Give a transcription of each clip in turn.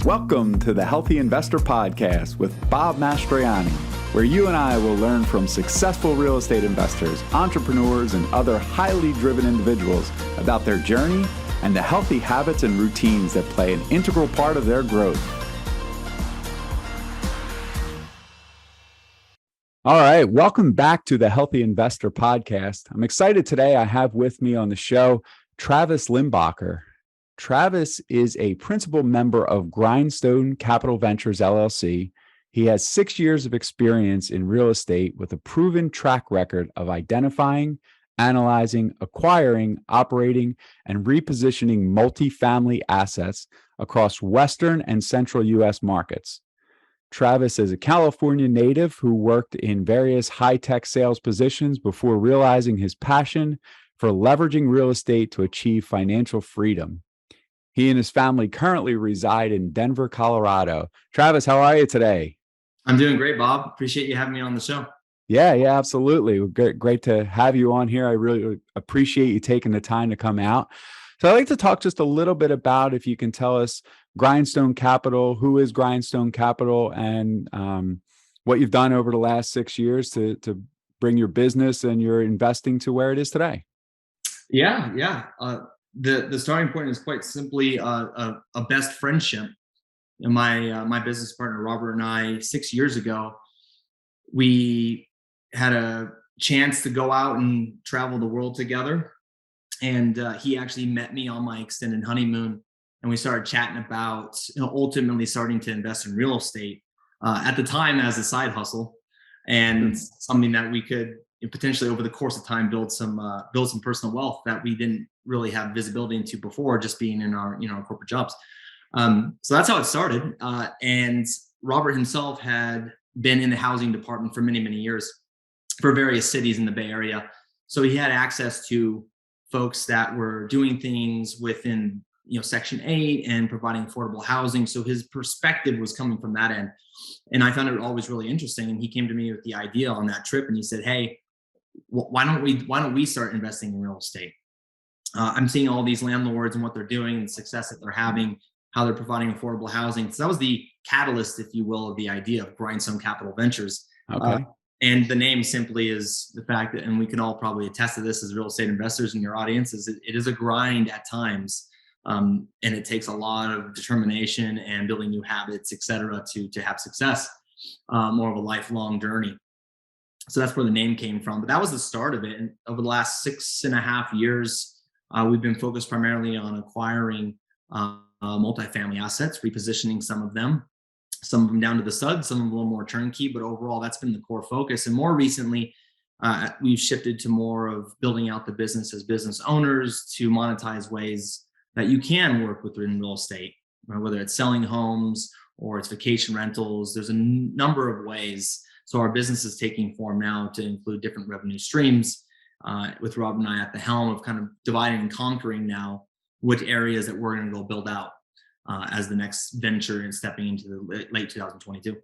Welcome to the Healthy Investor Podcast with Bob Mastroianni, where you and I will learn from successful real estate investors, entrepreneurs, and other highly driven individuals about their journey and the healthy habits and routines that play an integral part of their growth. All right, welcome back to the Healthy Investor Podcast. I'm excited today. I have with me on the show Travis Limbocker. Travis is a principal member of Grindstone Capital Ventures LLC. He has 6 years of experience in real estate with a proven track record of identifying, analyzing, acquiring, operating, and repositioning multifamily assets across Western and Central U.S. markets. Travis is a California native who worked in various high-tech sales positions before realizing his passion for leveraging real estate to achieve financial freedom. He and his family currently reside in Denver, Colorado. Travis, how are you today? I'm doing great, Bob. Appreciate you having me on the show. Yeah, absolutely. Great to have you on here. I really appreciate you taking the time to come out. So I'd like to talk just a little bit about, if you can tell us, Grindstone Capital, who is Grindstone Capital, and what you've done over the last 6 years to bring your business and your investing to where it is today. Yeah. The starting point is quite simply a best friendship. And my business partner Robert and I, 6 years ago, we had a chance to go out and travel the world together. And he actually met me on my extended honeymoon, and we started chatting about ultimately starting to invest in real estate at the time as a side hustle, and something that we could potentially over the course of time build some personal wealth that we didn't really have visibility into before, just being in our corporate jobs. So that's how it started. And Robert himself had been in the housing department for many years for various cities in the Bay Area. So he had access to folks that were doing things within Section 8 and providing affordable housing. So his perspective was coming from that end. And I found it always really interesting. And he came to me with the idea on that trip, and he said, "Hey, why don't we start investing in real estate? I'm seeing all these landlords and what they're doing and the success that they're having, how they're providing affordable housing." So that was the catalyst, if you will, of the idea of Grindstone Capital Ventures. Okay. And the name simply is the fact that, and we can all probably attest to this as real estate investors in your audience, is it is a grind at times. And it takes a lot of determination and building new habits, et cetera, to have success, more of a lifelong journey. So that's where the name came from. But that was the start of it. And over the last 6.5 years, we've been focused primarily on acquiring multifamily assets, repositioning some of them down to the studs, some of them a little more turnkey. But overall, that's been the core focus. And more recently, we've shifted to more of building out the business as business owners to monetize ways that you can work within real estate, right? Whether it's selling homes or it's vacation rentals. There's a number of ways. So our business is taking form now to include different revenue streams, with Rob and I at the helm of kind of dividing and conquering now which areas that we're going to go build out as the next venture and stepping into the late 2022.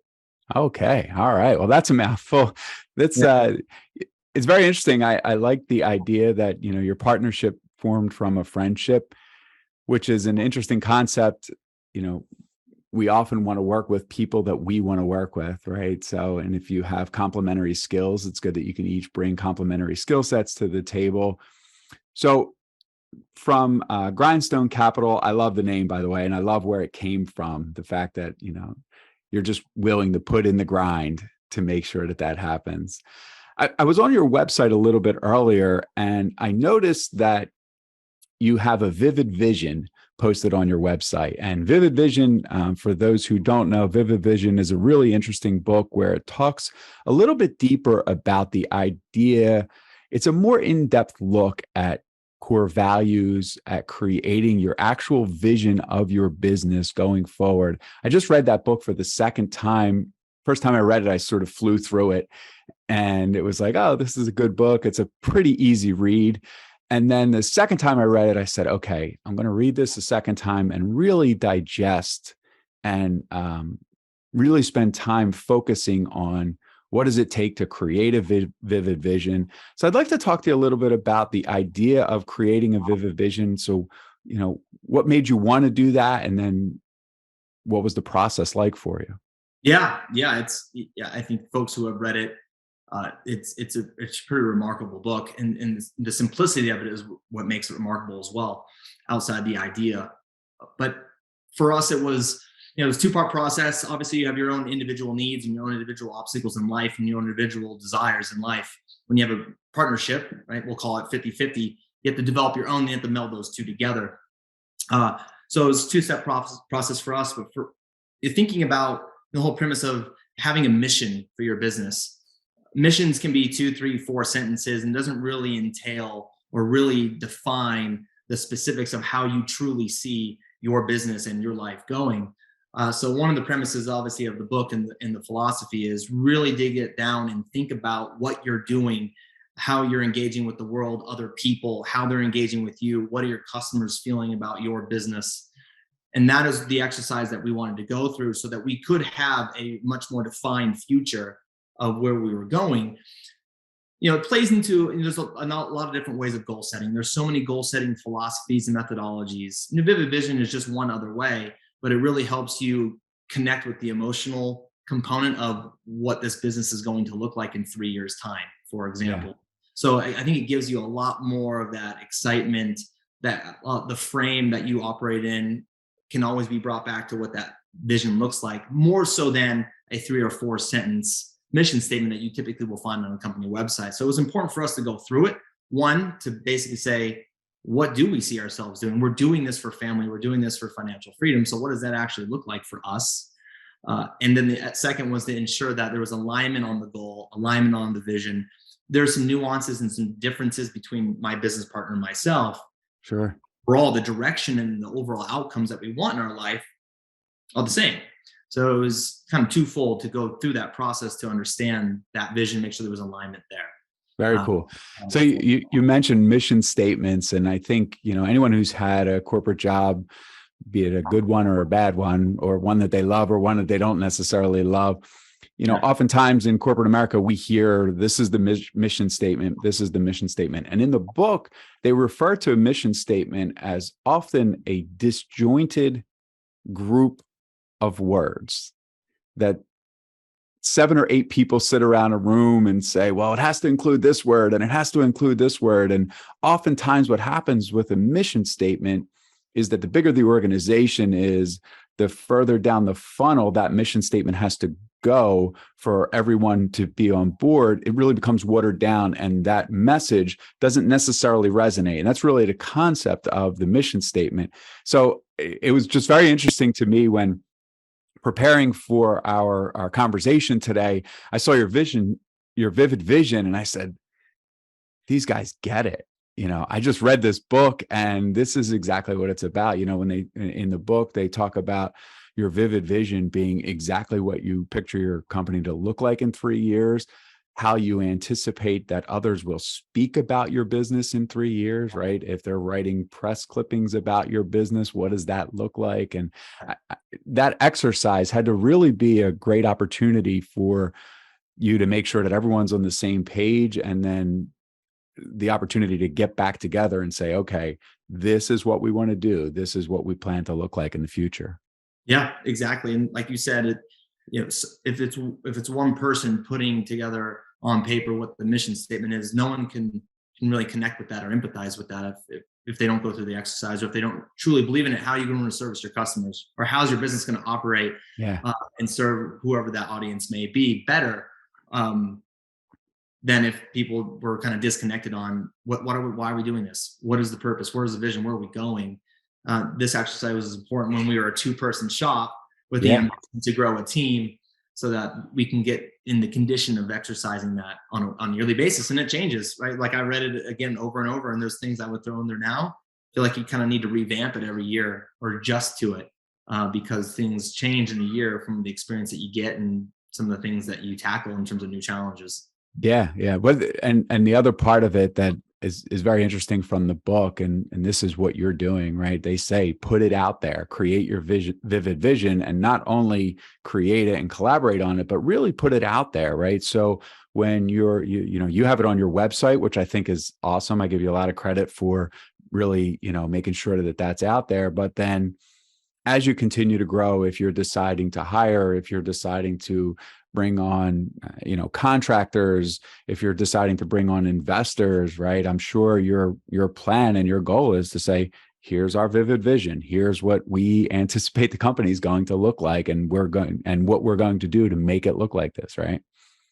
Okay. All right. Well, that's a mouthful. That's it's very interesting. I like the idea that, your partnership formed from a friendship, which is an interesting concept. We often want to work with people that we want to work with, right? So, and if you have complementary skills, it's good that you can each bring complementary skill sets to the table. So from Grindstone Capital, I love the name, by the way, and I love where it came from. The fact that, you're just willing to put in the grind to make sure that happens. I was on your website a little bit earlier, and I noticed that you have a Vivid Vision posted on your website. And Vivid Vision, for those who don't know, Vivid Vision is a really interesting book where it talks a little bit deeper about the idea. It's a more in-depth look at core values, at creating your actual vision of your business going forward. I just read that book for the second time. First time I read it, I sort of flew through it, and it was like, oh, this is a good book. It's a pretty easy read. And then the second time I read it, I said, okay, I'm going to read this a second time and really digest and really spend time focusing on what does it take to create a vivid vision. So I'd like to talk to you a little bit about the idea of creating a vivid vision. So, what made you want to do that? And then what was the process like for you? Yeah. I think folks who have read it, it's a pretty remarkable book, and the simplicity of it is what makes it remarkable as well, outside the idea. But for us, it was, it was two-part process. Obviously, you have your own individual needs and your own individual obstacles in life and your own individual desires in life. When you have a partnership, right, we'll call it 50-50, you have to develop your own, you have to meld those two together. So it was a two-step process for us. But for you're thinking about the whole premise of having a mission for your business, missions can be 2, 3, 4 sentences and doesn't really entail or really define the specifics of how you truly see your business and your life going. So one of the premises, obviously, of the book and the philosophy is really dig it down and think about what you're doing, how you're engaging with the world, other people, how they're engaging with you, what are your customers feeling about your business. And that is the exercise that we wanted to go through so that we could have a much more defined future of where we were going. It plays into, there's a lot of different ways of goal setting. There's so many goal setting philosophies and methodologies. Vivid vision is just one other way, but it really helps you connect with the emotional component of what this business is going to look like in 3 years' time, for example. Yeah. So I think it gives you a lot more of that excitement, that the frame that you operate in can always be brought back to what that vision looks like, more so than a 3 or 4 sentence mission statement that you typically will find on a company website. So it was important for us to go through it. One, to basically say, what do we see ourselves doing? We're doing this for family. We're doing this for financial freedom. So what does that actually look like for us? And then the second was to ensure that there was alignment on the goal, alignment on the vision. There's some nuances and some differences between my business partner and myself. Sure. Overall, the direction and the overall outcomes that we want in our life are the same. So it was kind of twofold to go through that process to understand that vision, make sure there was alignment there. Very cool. So you mentioned mission statements, and I think, anyone who's had a corporate job, be it a good one or a bad one, or one that they love or one that they don't necessarily love, oftentimes in corporate America, we hear this is the mission statement. This is the mission statement. And in the book, they refer to a mission statement as often a disjointed group of words that 7 or 8 people sit around a room and say, well, it has to include this word and it has to include this word. And oftentimes what happens with a mission statement is that the bigger the organization is, the further down the funnel that mission statement has to go for everyone to be on board. It really becomes watered down, and that message doesn't necessarily resonate. And that's really the concept of the mission statement. So it was just very interesting to me when preparing for our conversation today. I saw your vision, your vivid vision, and I said, these guys get it. I just read this book and this is exactly what it's about. When they, in the book, they talk about your vivid vision being exactly what you picture your company to look like in 3 years, how you anticipate that others will speak about your business in 3 years, right? If they're writing press clippings about your business, what does that look like? And that exercise had to really be a great opportunity for you to make sure that everyone's on the same page, and then the opportunity to get back together and say, okay, this is what we want to do. This is what we plan to look like in the future. Yeah, exactly. And like you said, if it's one person putting together on paper what the mission statement is, no one can really connect with that or empathize with that if they don't go through the exercise, or if they don't truly believe in it. How are you going to service your customers, or how's your business going to operate and serve whoever that audience may be better than if people were kind of disconnected on why are we doing this? What is the purpose? Where's the vision? Where are we going? This exercise was important when we were a 2-person shop with the ambition to grow a team, so that we can get in the condition of exercising that on a yearly basis. And it changes, right? Like I read it again over and over, and there's things I would throw in there now. I feel like you kind of need to revamp it every year or adjust to it because things change in a year from the experience that you get and some of the things that you tackle in terms of new challenges. Yeah. But and the other part of it that is very interesting from the book, and this is what you're doing, right? They say, put it out there, create your vivid vision, and not only create it and collaborate on it, but really put it out there, right? So when you have it on your website, which I think is awesome. I give you a lot of credit for really, making sure that that's out there. But then as you continue to grow, if you're deciding to hire, if you're deciding to bring on, contractors, if you're deciding to bring on investors, right? I'm sure your plan and your goal is to say, here's our vivid vision. Here's what we anticipate the company is going to look like, and what we're going to do to make it look like this, right?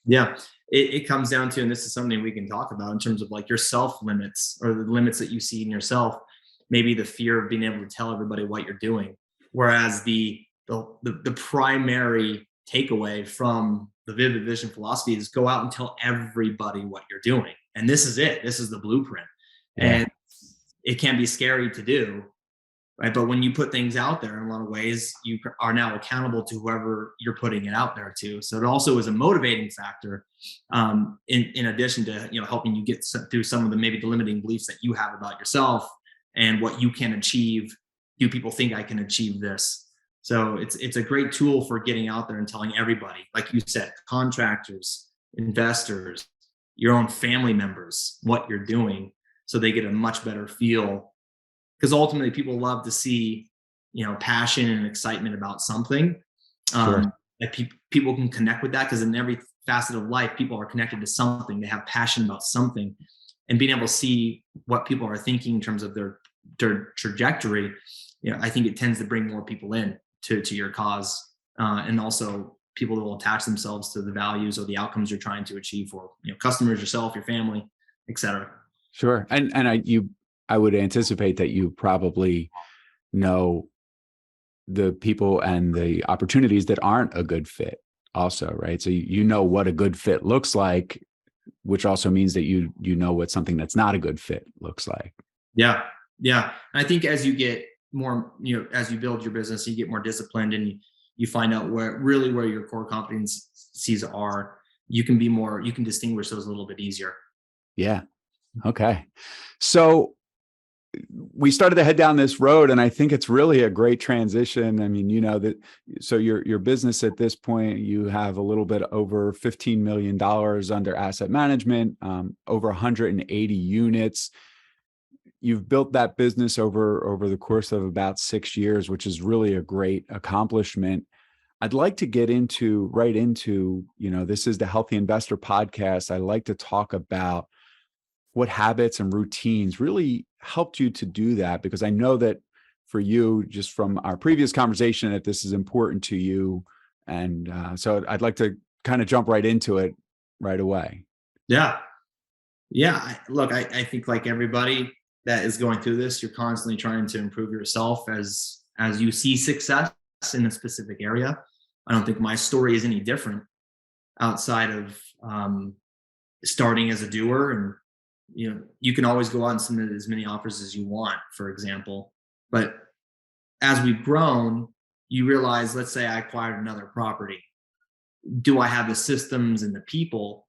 Yeah. It comes down to, and this is something we can talk about in terms of like your self limits, or the limits that you see in yourself, maybe the fear of being able to tell everybody what you're doing. Whereas the primary takeaway from the vivid vision philosophy is go out and tell everybody what you're doing. And this is it. This is the blueprint. Yeah. And it can be scary to do, right? But when you put things out there, in a lot of ways, you are now accountable to whoever you're putting it out there to. So it also is a motivating factor, in addition to helping you get through some of the maybe the limiting beliefs that you have about yourself and what you can achieve. Do people think I can achieve this? So it's a great tool for getting out there and telling everybody, like you said, contractors, investors, your own family members, what you're doing, so they get a much better feel. Because ultimately, people love to see, passion and excitement about something. Sure. That people can connect with that, because in every facet of life, people are connected to something. They have passion about something, and being able to see what people are thinking in terms of their trajectory, I think it tends to bring more people in to your cause, and also people that will attach themselves to the values or the outcomes you're trying to achieve for customers, yourself, your family, etc. Sure. And I would anticipate that you probably know the people and the opportunities that aren't a good fit also, right? So you know what a good fit looks like, which also means that you know what something that's not a good fit looks like. Yeah. Yeah. And I think as you get more, as you build your business, you get more disciplined, and you find out where your core competencies are, you can distinguish those a little bit easier. Yeah. Okay. So we started to head down this road, and I think it's really a great transition. I mean, so your business at this point, you have a little bit over $15 million under asset management, over 180 units. You've built that business over the course of about 6 years, which is really a great accomplishment. I'd like to get right into, this is the Healthy Investor Podcast. I like to talk about what habits and routines really helped you to do that, because I know that for you, just from our previous conversation, that this is important to you. And so I'd like to kind of jump right into it right away. Yeah. Yeah. Look, I think like everybody that is going through this, you're constantly trying to improve yourself as you see success in a specific area. I don't think my story is any different outside of starting as a doer. And you can always go out and submit as many offers as you want, for example. But as we've grown, you realize, let's say I acquired another property. Do I have the systems and the people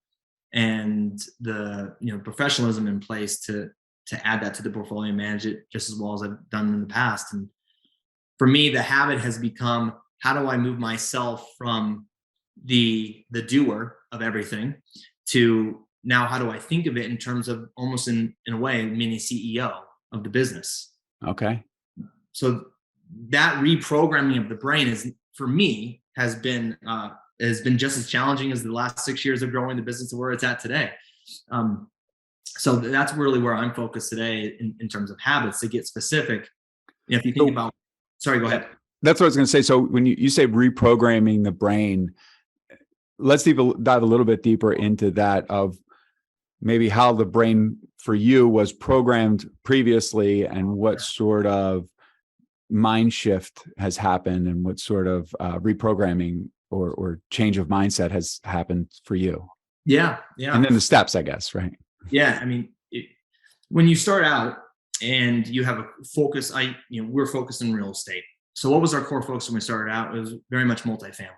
and the professionalism in place to add that to the portfolio and manage it just as well as I've done in the past? And for me, the habit has become, how do I move myself from the doer of everything to now how do I think of it in terms of almost in a way, mini CEO of the business? Okay. So that reprogramming of the brain for me, has been just as challenging as the last 6 years of growing the business to where it's at today. So that's really where I'm focused today in terms of habits. To get specific, if you think about, sorry, go ahead. That's what I was going to say. So when you say reprogramming the brain, let's dive a little bit deeper into that, of maybe how the brain for you was programmed previously, and what sort of mind shift has happened, and what sort of reprogramming or change of mindset has happened for you. Yeah. And then the steps, I guess, right? Yeah. I mean, when you start out and you have a focus, we're focused in real estate. So what was our core focus when we started out? It was very much multifamily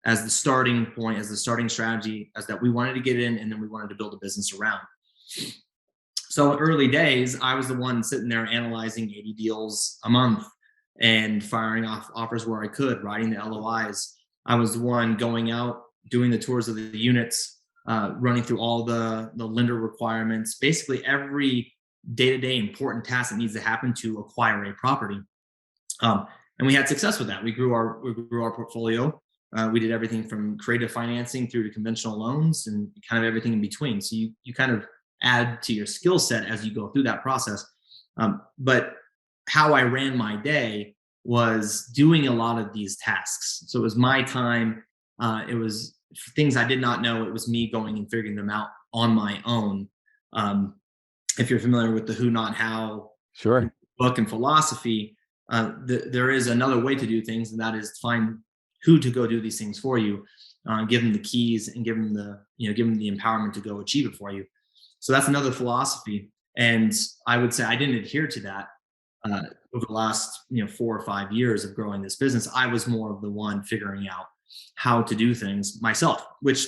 as the starting point, as the starting strategy, as that we wanted to get in, and then we wanted to build a business around. So early days, I was the one sitting there analyzing 80 deals a month and firing off offers where I could, writing the LOIs. I was the one going out, doing the tours of the units, running through all the lender requirements, basically every day-to-day important task that needs to happen to acquire a property. And we had success with that. We grew our portfolio. We did everything from creative financing through to conventional loans and kind of everything in between. So you kind of add to your skill set as you go through that process. But how I ran my day was doing a lot of these tasks. So it was my time. It was things I did not know. It was me going and figuring them out on my own. If you're familiar with the Who Not How Sure. book and philosophy, there is another way to do things, and that is to find who to go do these things for you, give them the keys, and give them the empowerment to go achieve it for you. So that's another philosophy, and I would say I didn't adhere to that over the last 4 or 5 years of growing this business. I was more of the one figuring out how to do things myself, which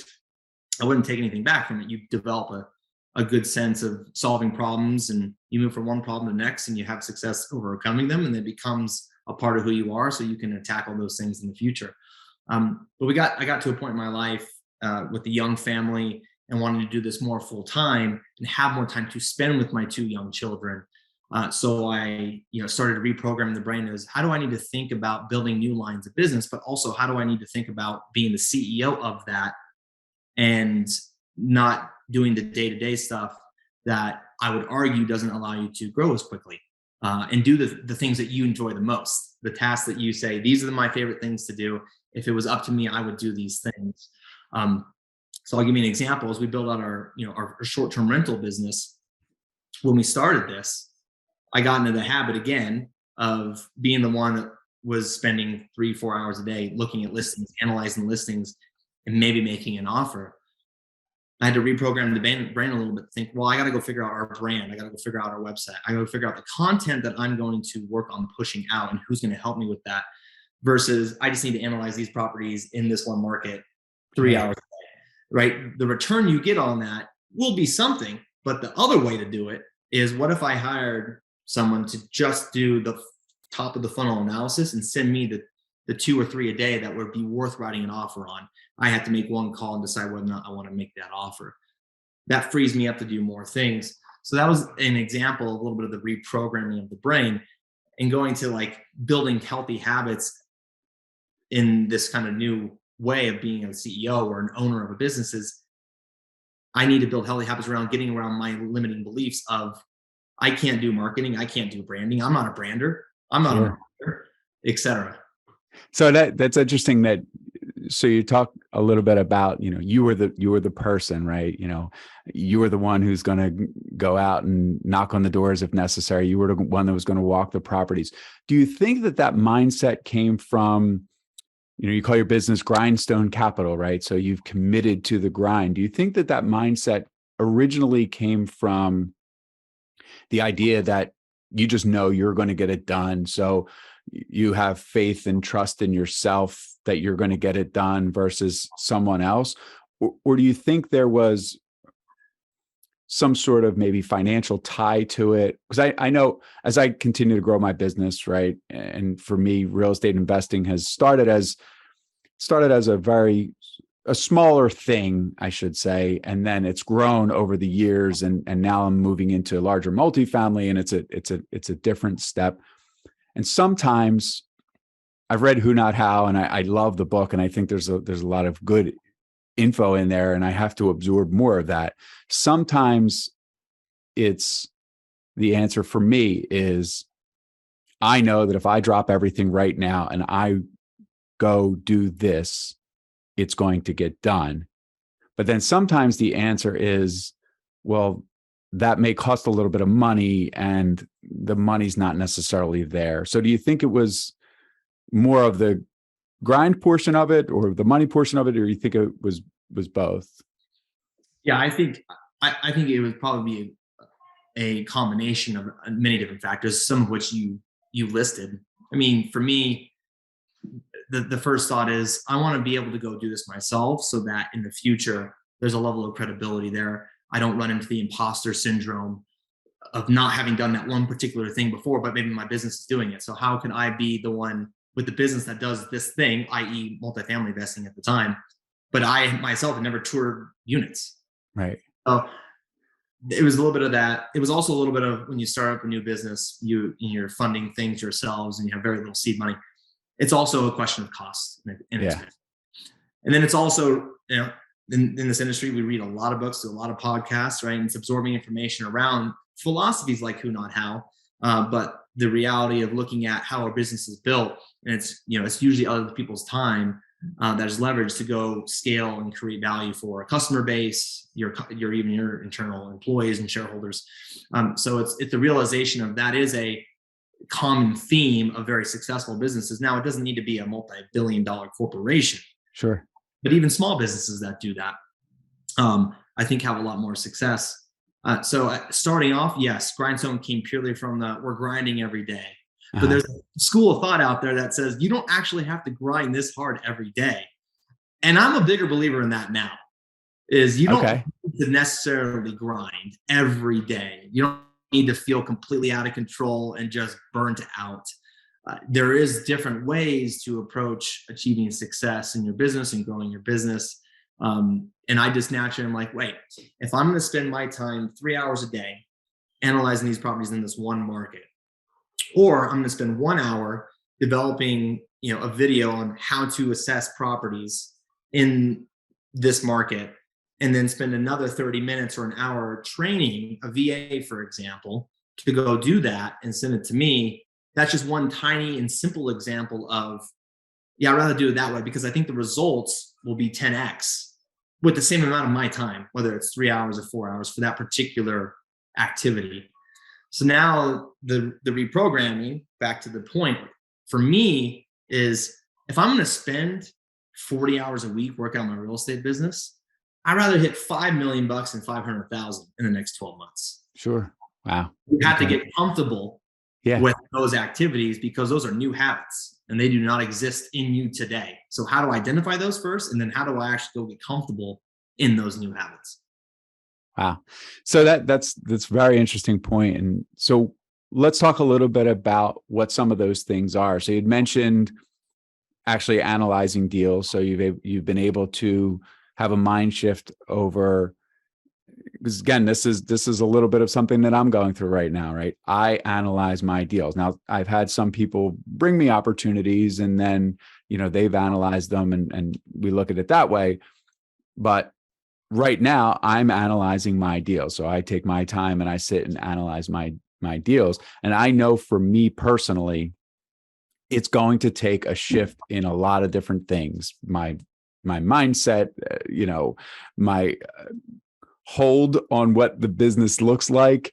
I wouldn't take anything back from it. You develop a good sense of solving problems, and you move from one problem to the next, and you have success overcoming them, and it becomes a part of who you are, so you can tackle those things in the future. But I got to a point in my life with a young family and wanted to do this more full time and have more time to spend with my 2 young children. So I started reprogramming the brain as, how do I need to think about building new lines of business, but also how do I need to think about being the CEO of that and not doing the day-to-day stuff that I would argue doesn't allow you to grow as quickly, and do the things that you enjoy the most, the tasks that you say, these are my favorite things to do. If it was up to me, I would do these things. So I'll give you an example. As we build out our short-term rental business, when we started this, I got into the habit again of being the one that was spending 3-4 hours a day looking at listings, analyzing listings, and maybe making an offer. I had to reprogram the brain a little bit to think, well, I got to go figure out our brand. I got to go figure out our website. I got to figure out the content that I'm going to work on pushing out and who's going to help me with that, versus I just need to analyze these properties in this one market 3 hours a day, right? The return you get on that will be something, but the other way to do it is, what if I hired someone to just do the top of the funnel analysis and send me the 2 or 3 a day that would be worth writing an offer on? I have to make one call and decide whether or not I want to make that offer. That frees me up to do more things. So that was an example, a little bit of the reprogramming of the brain, and going to like building healthy habits in this kind of new way of being a CEO or an owner of a business. Is I need to build healthy habits around getting around my limiting beliefs of, I can't do marketing, I can't do branding, I'm not a brander, I'm not a marketer, etc. So that's interesting so you talk a little bit about, you were the person, right? You were the one who's going to go out and knock on the doors if necessary. You were the one that was going to walk the properties. Do you think that mindset came from, you call your business Grindstone Capital, right? So you've committed to the grind. Do you think that mindset originally came from the idea that you just know you're going to get it done, so you have faith and trust in yourself that you're going to get it done versus someone else? Or do you think there was some sort of maybe financial tie to it? Because I know as I continue to grow my business, right, and for me, real estate investing has started as a smaller thing, I should say, and then it's grown over the years, and now I'm moving into larger multifamily, and it's a different step. And sometimes I've read Who Not How, and I love the book, and I think there's a lot of good info in there, and I have to absorb more of that. Sometimes it's the answer for me is, I know that if I drop everything right now and I go do this, it's going to get done. But then sometimes the answer is, well, that may cost a little bit of money and the money's not necessarily there. So do you think it was more of the grind portion of it or the money portion of it, or you think it was both? Yeah, I think it would probably be a combination of many different factors, some of which you listed. I mean, for me, the first thought is, I want to be able to go do this myself, so that in the future there's a level of credibility there. I don't run into the imposter syndrome of not having done that one particular thing before, but maybe my business is doing it. So how can I be the one with the business that does this thing, i.e. multifamily investing at the time, but I myself had never toured units. Right. So it was a little bit of that. It was also a little bit of, when you start up a new business, you're funding things yourselves and you have very little seed money. it's also a question of cost and Yeah. expense. And then it's also, in this industry, we read a lot of books, do a lot of podcasts, right? And it's absorbing information around philosophies like who, not how, but the reality of looking at how a business is built. And it's usually other people's time that is leveraged to go scale and create value for a customer base, even your internal employees and shareholders. So it's the realization of that is a common theme of very successful businesses. Now, it doesn't need to be a multi-billion-dollar corporation. Sure. But even small businesses that do that, I think have a lot more success. So starting off, yes, Grindstone came purely from we're grinding every day. But there's a school of thought out there that says you don't actually have to grind this hard every day. And I'm a bigger believer in that now, is you don't need to necessarily grind every day. You don't need to feel completely out of control and just burnt out. There is different ways to approach achieving success in your business and growing your business. And I just naturally am like, wait, if I'm going to spend my time 3 hours a day analyzing these properties in this one market, or I'm going to spend 1 hour developing, a video on how to assess properties in this market, and then spend another 30 minutes or an hour training a VA, for example, to go do that and send it to me. That's just one tiny and simple example of, I'd rather do it that way, because I think the results will be 10x with the same amount of my time, whether it's 3 hours or 4 hours for that particular activity. So now the reprogramming, back to the point, for me is, if I'm going to spend 40 hours a week working on my real estate business, I'd rather hit $5 million than 500,000 in the next 12 months. Sure. Wow. You have to get comfortable with those activities, because those are new habits and they do not exist in you today. So how do I identify those first? And then how do I actually go get comfortable in those new habits? Wow. So that's very interesting point. And so let's talk a little bit about what some of those things are. So you'd mentioned actually analyzing deals. So you've been able to have a mind shift over, because again, this is a little bit of something that I'm going through right now, right? I analyze my deals. Now, I've had some people bring me opportunities, and then, they've analyzed them, and we look at it that way. But right now, I'm analyzing my deals. So I take my time and I sit and analyze my deals. And I know for me personally, it's going to take a shift in a lot of different things. My mindset, my hold on what the business looks like,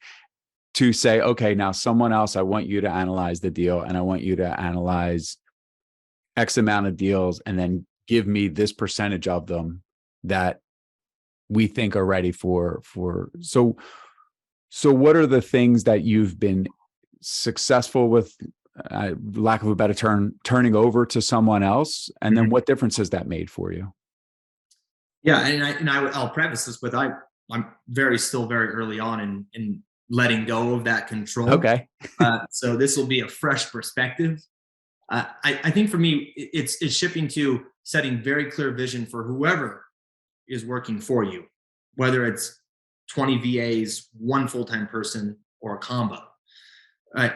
to say, okay, now someone else, I want you to analyze the deal, and I want you to analyze X amount of deals, and then give me this percentage of them that we think are ready for. So what are the things that you've been successful with, lack of a better term, turning over to someone else? And then what difference has that made for you? Yeah. I'll preface this with, I'm still very early on in letting go of that control. Okay. So this will be a fresh perspective. I think for me, it's shifting to setting very clear vision for whoever is working for you, whether it's 20 VAs, one full-time person, or a combo.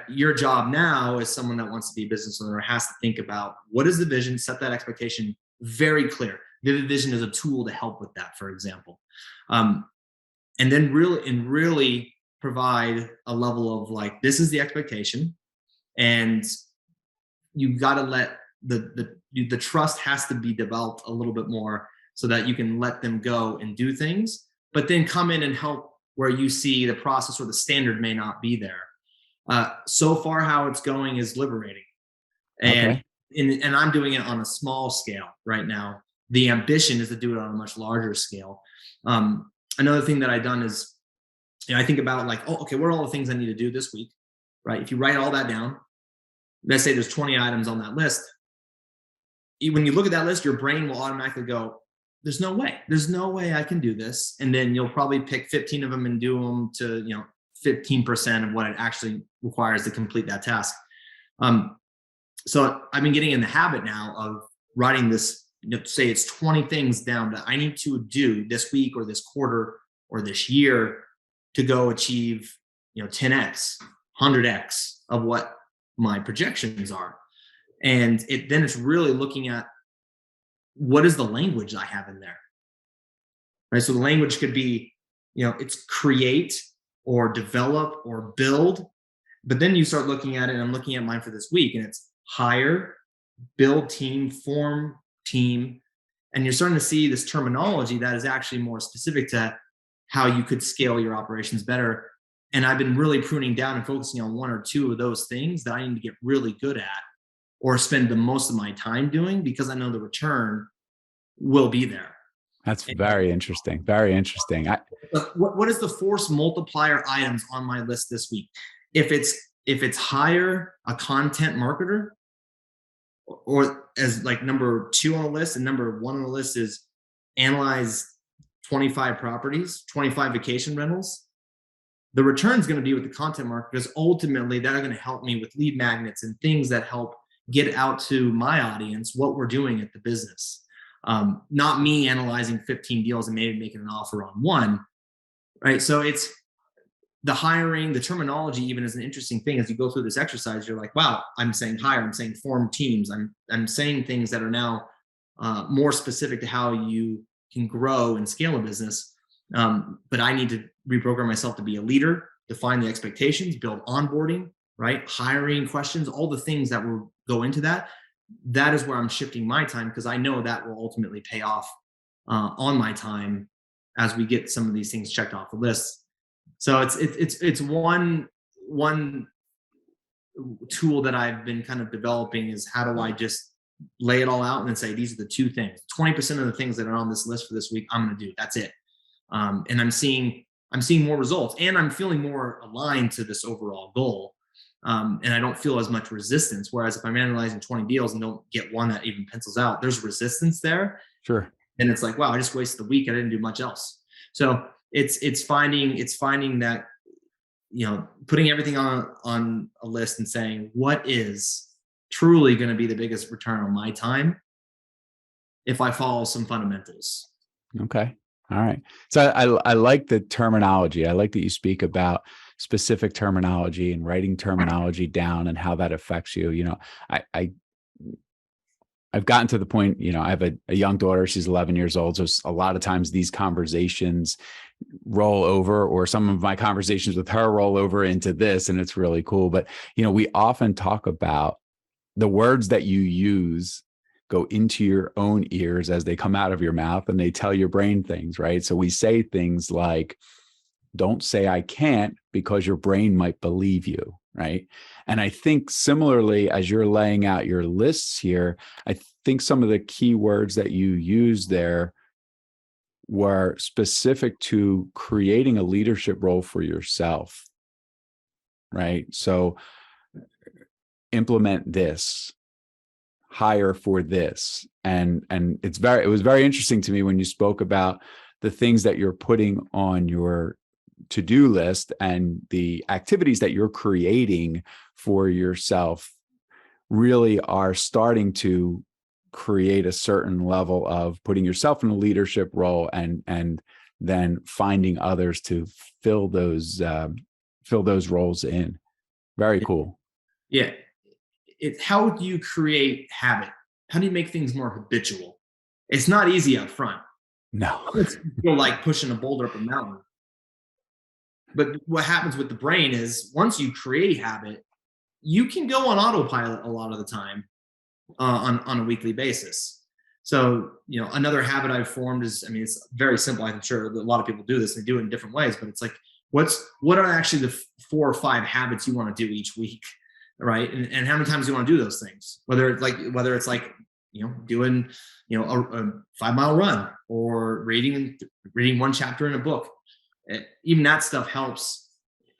Your job now, as someone that wants to be a business owner, has to think about, what is the vision, set that expectation very clear. Vivid vision is a tool to help with that, for example. And then really provide a level of, like, this is the expectation, and you've got to let the trust has to be developed a little bit more, so that you can let them go and do things, but then come in and help where you see the process or the standard may not be there. So far, how it's going is liberating. And I'm doing it on a small scale right now. The ambition is to do it on a much larger scale. Another thing that I've done is, I think about, like, oh, okay, what are all the things I need to do this week, right? If you write all that down, let's say there's 20 items on that list. When you look at that list, your brain will automatically go, there's no way I can do this. And then you'll probably pick 15 of them and do them to, 15% of what it actually requires to complete that task. So I've been getting in the habit now of writing this, say it's 20 things down that I need to do this week or this quarter or this year to go achieve, 10x, 100x of what my projections are. And it's really looking at what is the language I have in there, right? So the language could be, it's create or develop or build. But then you start looking at it, and I'm looking at mine for this week, and it's hire, build team, form team. And you're starting to see this terminology that is actually more specific to how you could scale your operations better. And I've been really pruning down and focusing on one or two of those things that I need to get really good at or spend the most of my time doing, because I know the return will be there. That's very interesting. Very interesting. What is the force multiplier items on my list this week? If it's hire a content marketer, or as like number 2 on the list, and number 1 on the list is analyze 25 properties, 25 vacation rentals, the return is going to be with the content marketers. Ultimately, that are going to help me with lead magnets and things that help get out to my audience what we're doing at the business. Not me analyzing 15 deals and maybe making an offer on one, right? So it's the hiring, the terminology even is an interesting thing. As you go through this exercise, you're like, wow, I'm saying hire, I'm saying form teams. I'm saying things that are now more specific to how you can grow and scale a business. But I need to reprogram myself to be a leader, define the expectations, build onboarding, right? Hiring questions, all the things that will go into that. That is where I'm shifting my time, because I know that will ultimately pay off on my time as we get some of these things checked off the list. So it's one tool that I've been kind of developing, is how do I just lay it all out and then say, these are the 2 things, 20% of the things that are on this list for this week, I'm going to do. That's it. And I'm seeing more results, and I'm feeling more aligned to this overall goal. And I don't feel as much resistance. Whereas if I'm analyzing 20 deals and don't get one that even pencils out, there's resistance there. Sure. And it's like, wow, I just wasted the week. I didn't do much else. So it's finding that, putting everything on a list and saying, what is truly going to be the biggest return on my time if I follow some fundamentals. Okay. All right. So I like the terminology. I like that you speak about specific terminology and writing terminology down and how that affects you. I've gotten to the point, I have a young daughter, she's 11 years old. So a lot of times these conversations roll over, or some of my conversations with her roll over into this, and it's really cool. But, we often talk about the words that you use go into your own ears as they come out of your mouth, and they tell your brain things, right? So we say things like, don't say I can't, because your brain might believe you, right? And I think similarly, as you're laying out your lists here, I think some of the key words that you use there were specific to creating a leadership role for yourself, right? So implement this, hire for this. And it was very interesting to me when you spoke about the things that you're putting on your to-do list and the activities that you're creating for yourself really are starting to create a certain level of putting yourself in a leadership role, and then finding others to fill those roles in. Very cool. Yeah. How do you create habit? How do you make things more habitual? It's not easy up front. No. It's like pushing a boulder up a mountain. But what happens with the brain is, once you create habit, you can go on autopilot a lot of the time on a weekly basis. So, another habit I've formed is, it's very simple. I'm sure a lot of people do this, and they do it in different ways, but it's like, what are actually the 4 or 5 habits you want to do each week, right? And how many times do you want to do those things? Whether it's like doing a 5-mile run, or reading 1 chapter in a book. Even that stuff helps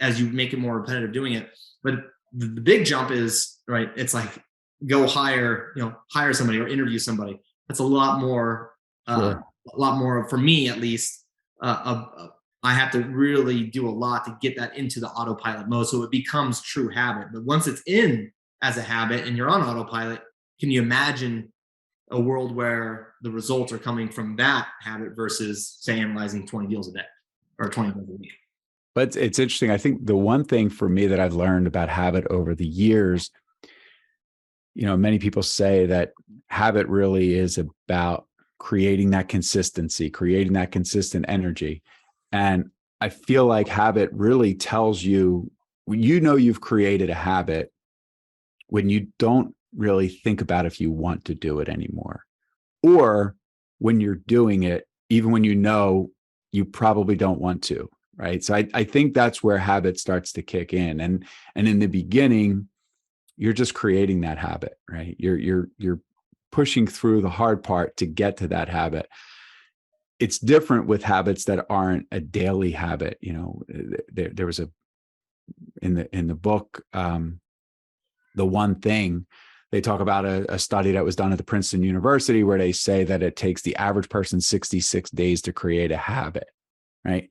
as you make it more repetitive doing it. But the big jump is, right, it's like, go hire somebody or interview somebody. That's a lot more, Sure. a lot more for me, at least. I have to really do a lot to get that into the autopilot mode, so it becomes true habit. But once it's in as a habit and you're on autopilot, can you imagine a world where the results are coming from that habit versus, say, analyzing 20 deals a day or 20 deals a week? But it's interesting. I think the one thing for me that I've learned about habit over the years many people say that habit really is about creating that consistency, creating that consistent energy. And I feel like habit really tells you, you've created a habit when you don't really think about if you want to do it anymore, or when you're doing it, even when you probably don't want to, right? So I think that's where habit starts to kick in. And in the beginning, you're just creating that habit, right? You're pushing through the hard part to get to that habit. It's different with habits that aren't a daily habit. There was in the book, The One Thing, they talk about a study that was done at the Princeton University where they say that it takes the average person 66 days to create a habit, right?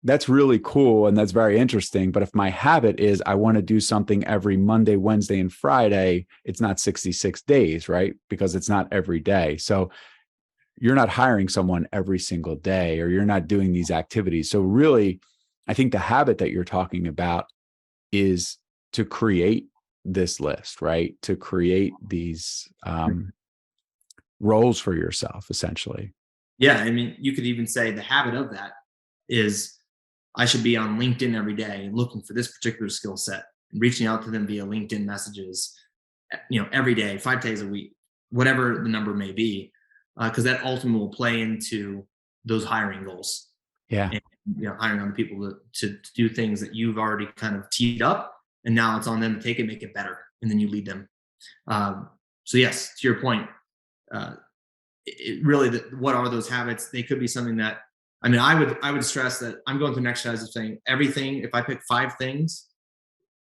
That's really cool and that's very interesting. But if my habit is I want to do something every Monday, Wednesday, and Friday, it's not 66 days, right? Because it's not every day. So you're not hiring someone every single day, or you're not doing these activities. So really, I think the habit that you're talking about is to create this list, right? To create these roles for yourself, essentially. Yeah. I mean, you could even say the habit of that is I should be on LinkedIn every day and looking for this particular skill set and reaching out to them via LinkedIn messages, every day, 5 days a week, whatever the number may be, because that ultimately will play into those hiring goals. Yeah. And, hiring on people to do things that you've already kind of teed up, and now it's on them to take it, make it better, and then you lead them. So yes, to your point, what are those habits? They could be something that, I would stress that I'm going through an exercise of saying everything. If I pick 5 things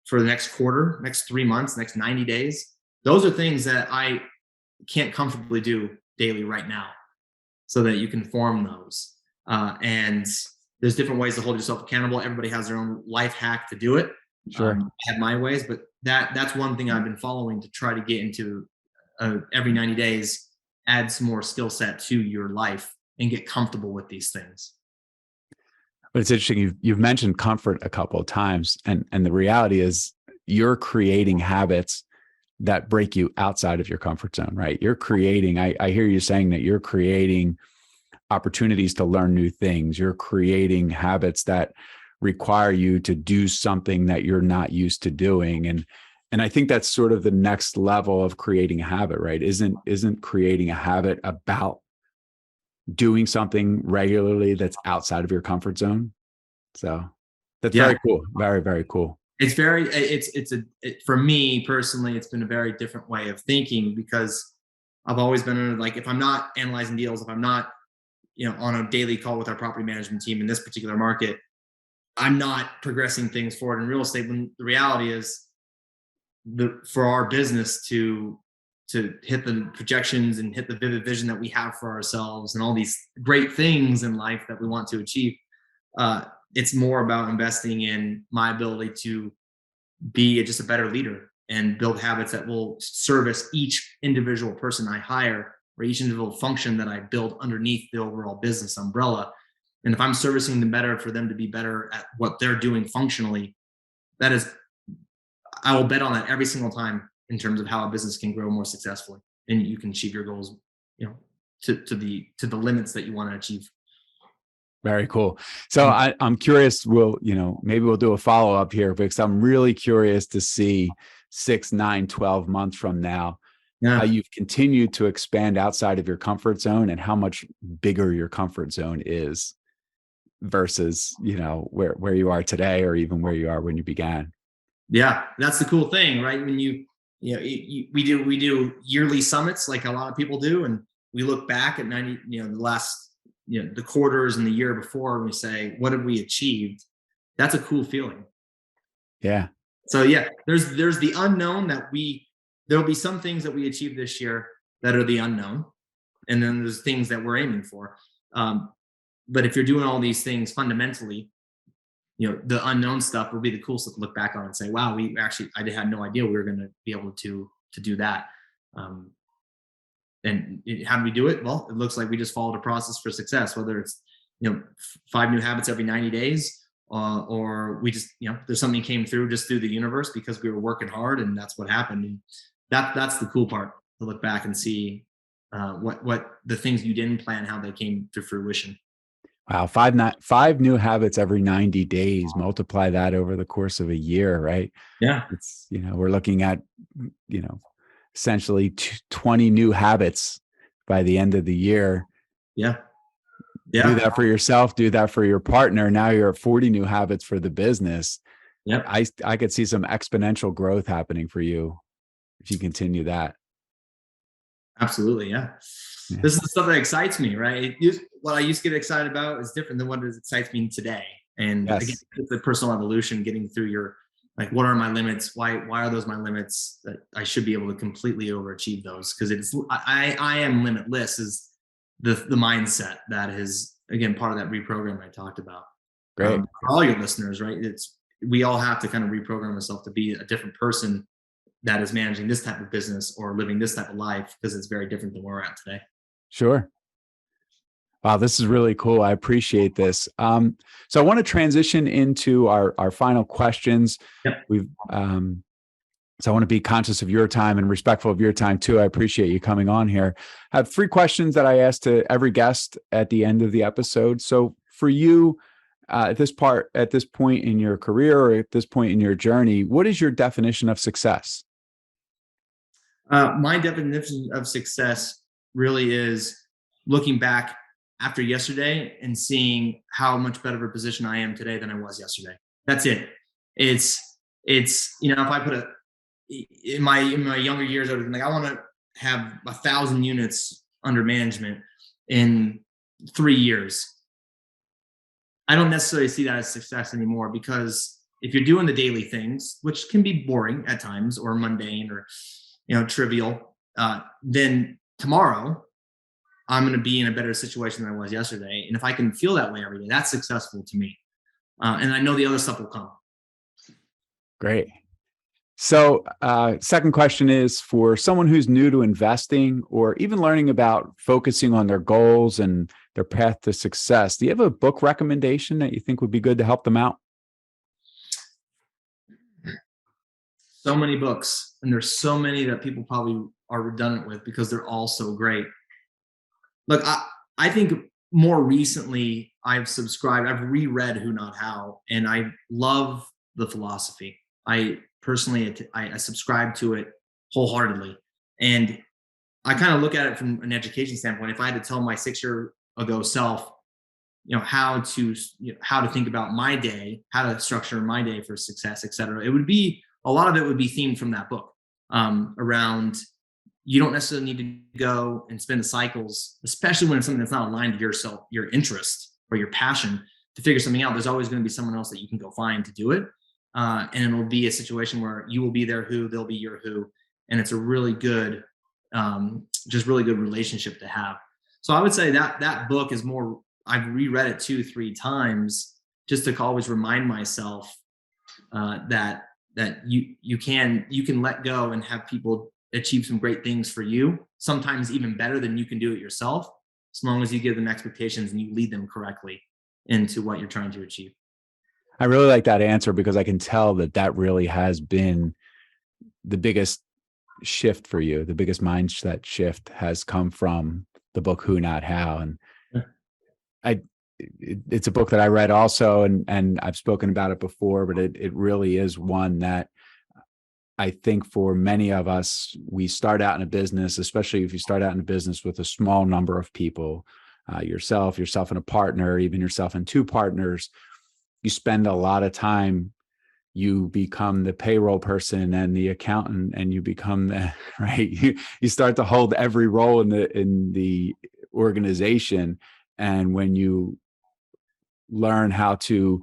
for the next quarter, next 3 months, next 90 days, those are things that I can't comfortably do daily right now, so that you can form those. And there's different ways to hold yourself accountable. Everybody has their own life hack to do it. Sure. I have my ways, but that's one thing I've been following to try to get into every 90 days, add some more skill set to your life and get comfortable with these things. But it's interesting. You've mentioned comfort a couple of times, and the reality is you're creating habits that break you outside of your comfort zone, right? You're creating, I hear you saying that you're creating opportunities to learn new things. You're creating habits that require you to do something that you're not used to doing. And I think that's sort of the next level of creating a habit, right? Isn't creating a habit about doing something regularly that's outside of your comfort zone? So that's very cool. Very, very cool. It's for me personally, it's been a very different way of thinking, because I've always been like, if I'm not analyzing deals, if I'm not, on a daily call with our property management team in this particular market, I'm not progressing things forward in real estate. When the reality is, for our business to hit the projections and hit the vivid vision that we have for ourselves and all these great things in life that we want to achieve, it's more about investing in my ability to be just a better leader and build habits that will service each individual person I hire, or each individual function that I build underneath the overall business umbrella. And if I'm servicing them better for them to be better at what they're doing functionally, I will bet on that every single time in terms of how a business can grow more successfully and you can achieve your goals, to the limits that you want to achieve. Very cool. So I'm curious, maybe we'll do a follow-up here, because I'm really curious to see 6, 9, 12 months from now, how you've continued to expand outside of your comfort zone and how much bigger your comfort zone is versus, where you are today, or even where you are when you began. Yeah, that's the cool thing, right? When we do yearly summits like a lot of people do, and we look back at the last, the quarters and the year before, and we say, what have we achieved? That's a cool feeling. Yeah. So yeah, there's the unknown there'll be some things that we achieve this year that are the unknown. And then there's things that we're aiming for. But if you're doing all these things fundamentally, the unknown stuff will be the cool stuff to look back on and say, wow, I had no idea we were going to be able to do that. And how do we do it? Well, it looks like we just followed a process for success, whether it's, 5 new habits every 90 days, or we just, there's something came through just through the universe because we were working hard and that's what happened. that's the cool part, to look back and see what the things you didn't plan, how they came to fruition. Wow, five new habits every 90 days. Multiply that over the course of a year, right? Yeah. It's, we're looking at, essentially 20 new habits by the end of the year. Yeah. Do Yeah. that for yourself, do that for your partner. Now you're at 40 new habits for the business. Yep. I could see some exponential growth happening for you if you continue that. Absolutely. Yeah. Yeah. This is the stuff that excites me, right? What I used to get excited about is different than what excites me today. And again, Yes. it's the personal evolution, getting through your, like, what are my limits? Why are those my limits? That I should be able to completely overachieve those, because I am limitless is the mindset that is, again, part of that reprogram I talked about. Great. For all your listeners, right? We all have to kind of reprogram ourselves to be a different person that is managing this type of business or living this type of life, because it's very different than where we're at today. Sure. Wow, this is really cool. I appreciate this. So I want to transition into our final questions. Yep. So I want to be conscious of your time and respectful of your time too. I appreciate you coming on here. I have 3 questions that I ask to every guest at the end of the episode. So for you, at this point in your career or at this point in your journey, what is your definition of success? My definition of success really is looking back after yesterday and seeing how much better of a position I am today than I was yesterday. That's it. It's if I put in my younger years, I was like, I want to have 1,000 units under management in 3 years. I don't necessarily see that as success anymore, because if you're doing the daily things, which can be boring at times or mundane or trivial, then tomorrow I'm going to be in a better situation than I was yesterday. And if I can feel that way every day, that's successful to me. And I know the other stuff will come. Great. So, second question is for someone who's new to investing or even learning about focusing on their goals and their path to success. Do you have a book recommendation that you think would be good to help them out? So many books, and there's so many that people probably are redundant with because they're all so great. Look, I think more recently I've reread Who Not How, and I love the philosophy. I personally, I subscribe to it wholeheartedly. And I kind of look at it from an education standpoint. If I had to tell my 6-year-ago self, how to think about my day, how to structure my day for success, et cetera, a lot of it would be themed from that book, around, you don't necessarily need to go and spend the cycles, especially when it's something that's not aligned to your interest or your passion, to figure something out. There's always going to be someone else that you can go find to do it. And it'll be a situation where you will be their who, they'll be your who. And it's a really good, really good relationship to have. So I would say that book is more, I've reread it 2-3 times just to always remind myself that you can let go and have people achieve some great things for you, sometimes even better than you can do it yourself, as long as you give them expectations and you lead them correctly into what you're trying to achieve. I really like that answer, because I can tell that really has been the biggest shift for you. The biggest mindset shift has come from the book Who Not How. And it's a book that I read also, and I've spoken about it before, but it really is one that I think for many of us, we start out in a business, especially if you start out in a business with a small number of people, yourself and a partner, even yourself and 2 partners. You spend a lot of time, you become the payroll person and the accountant, and you become the right. You start to hold every role in the organization. And when you learn how to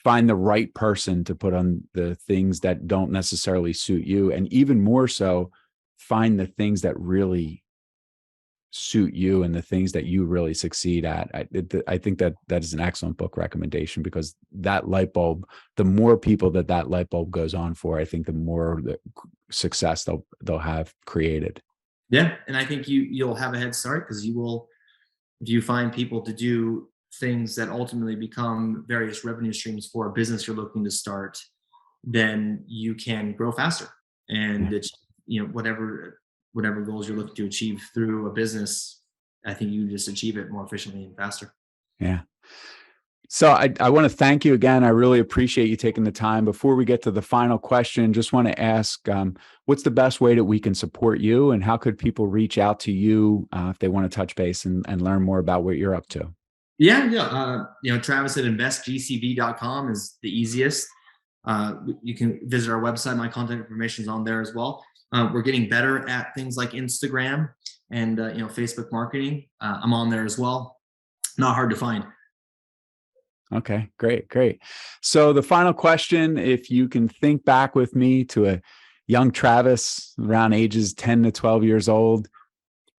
find the right person to put on the things that don't necessarily suit you, and even more so, find the things that really suit you and the things that you really succeed at. I think that is an excellent book recommendation, because that light bulb, the more people that light bulb goes on for, I think the more the success they'll have created. Yeah. And I think you'll have a head start, because if you find people to do things that ultimately become various revenue streams for a business you're looking to start, then you can grow faster and achieve whatever goals you're looking to achieve through a business, I think you just achieve it more efficiently and faster. Yeah. So I want to thank you again. I really appreciate you taking the time. Before we get to the final question, just want to ask, what's the best way that we can support you, and how could people reach out to you if they want to touch base and learn more about what you're up to? Yeah. Travis at investgcv.com is the easiest. You can visit our website. My contact information is on there as well. We're getting better at things like Instagram and Facebook marketing. I'm on there as well. Not hard to find. Okay, great. So the final question, if you can think back with me to a young Travis around ages 10 to 12 years old,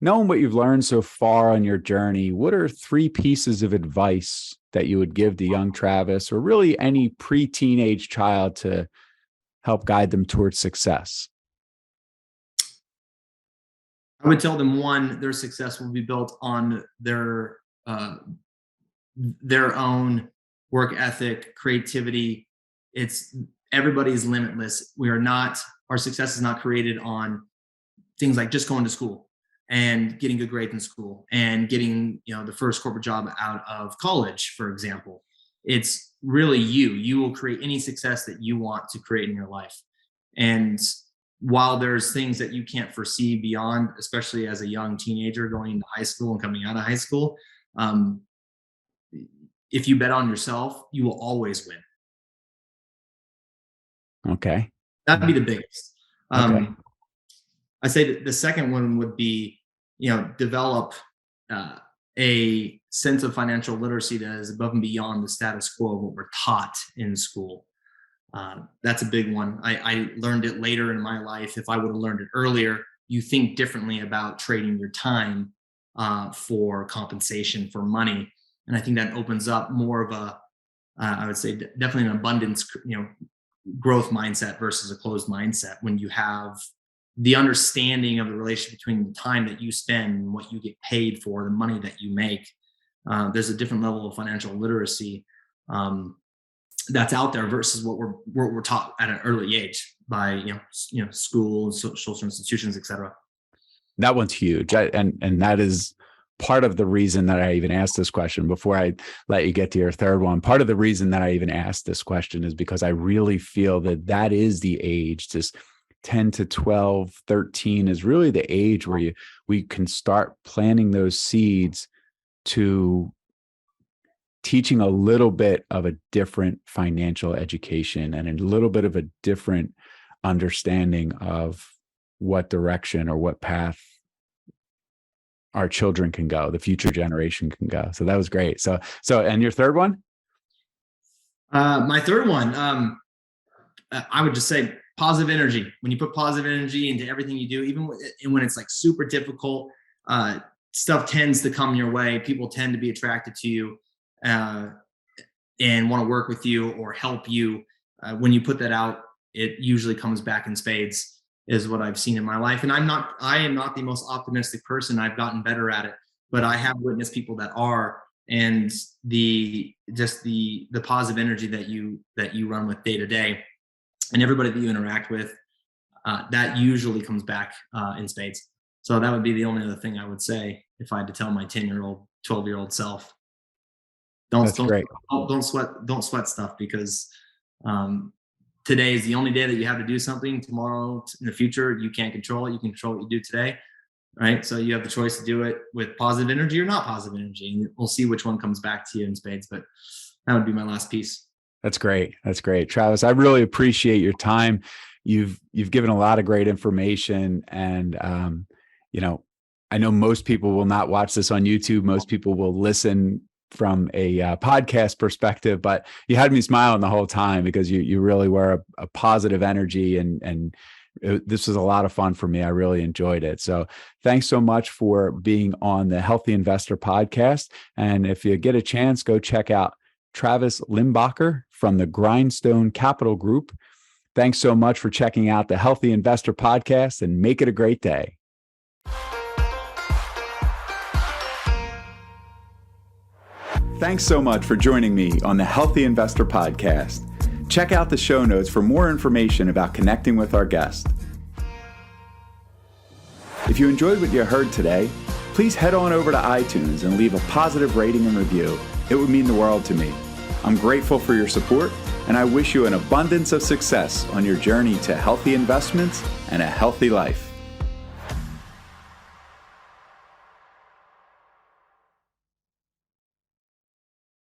knowing what you've learned so far on your journey, what are 3 pieces of advice that you would give to young Travis, or really any pre-teenage child, to help guide them towards success? I would tell them, one, their success will be built on their own work ethic, creativity. Everybody's limitless. Our success is not created on things like just going to school and getting good grades in school and getting, the first corporate job out of college, for example. It's really you will create any success that you want to create in your life. And while there's things that you can't foresee beyond, especially as a young teenager going into high school and coming out of high school, if you bet on yourself, you will always win. Okay. That'd be the biggest. Okay. I say that the second one would be, develop a sense of financial literacy that is above and beyond the status quo of what we're taught in school. That's a big one. I learned it later in my life. If I would have learned it earlier, you think differently about trading your time for compensation, for money. And I think that opens up more of I would say definitely an abundance, growth mindset versus a closed mindset. When you have the understanding of the relationship between the time that you spend and what you get paid for, the money that you make, there's a different level of financial literacy that's out there versus what we're taught at an early age by schools, social institutions, etc. That one's huge, and that is part of the reason that I even asked this question. Before I let you get to your third one, part of the reason that I even asked this question is because I really feel that is the age, just 10 to 12, 13 is really the age where we can start planting those seeds to teaching a little bit of a different financial education and a little bit of a different understanding of what direction or what path our children can go, the future generation can go. So that was great. So, and your third one? My third one, I would just say positive energy. When you put positive energy into everything you do, even when it's like super difficult, stuff tends to come your way. People tend to be attracted to you and want to work with you or help you. When you put that out, it usually comes back in spades, is what I've seen in my life. And I am not the most optimistic person. I've gotten better at it, but I have witnessed people that are, and the positive energy that you run with day to day, and everybody that you interact with, that usually comes back in spades. So that would be the only other thing I would say if I had to tell my 10-year-old, 12-year-old self. Don't sweat stuff, because today is the only day that you have to do something. Tomorrow, in the future, you can't control it. You can control what you do today, right? So you have the choice to do it with positive energy or not positive energy, and we'll see which one comes back to you in spades. But that would be my last piece. That's great. Travis, I really appreciate your time. You've given a lot of great information, and I know most people will not watch this on YouTube. Most people will listen from a podcast perspective, but you had me smiling the whole time because you really were a positive energy, and this was a lot of fun for me. I really enjoyed it. So thanks so much for being on the Healthy Investor podcast. And if you get a chance, go check out Travis Limbocker from the Grindstone Capital Group. Thanks so much for checking out the Healthy Investor podcast, and make it a great day. Thanks so much for joining me on the Healthy Investor Podcast. Check out the show notes for more information about connecting with our guest. If you enjoyed what you heard today, please head on over to iTunes and leave a positive rating and review. It would mean the world to me. I'm grateful for your support, and I wish you an abundance of success on your journey to healthy investments and a healthy life.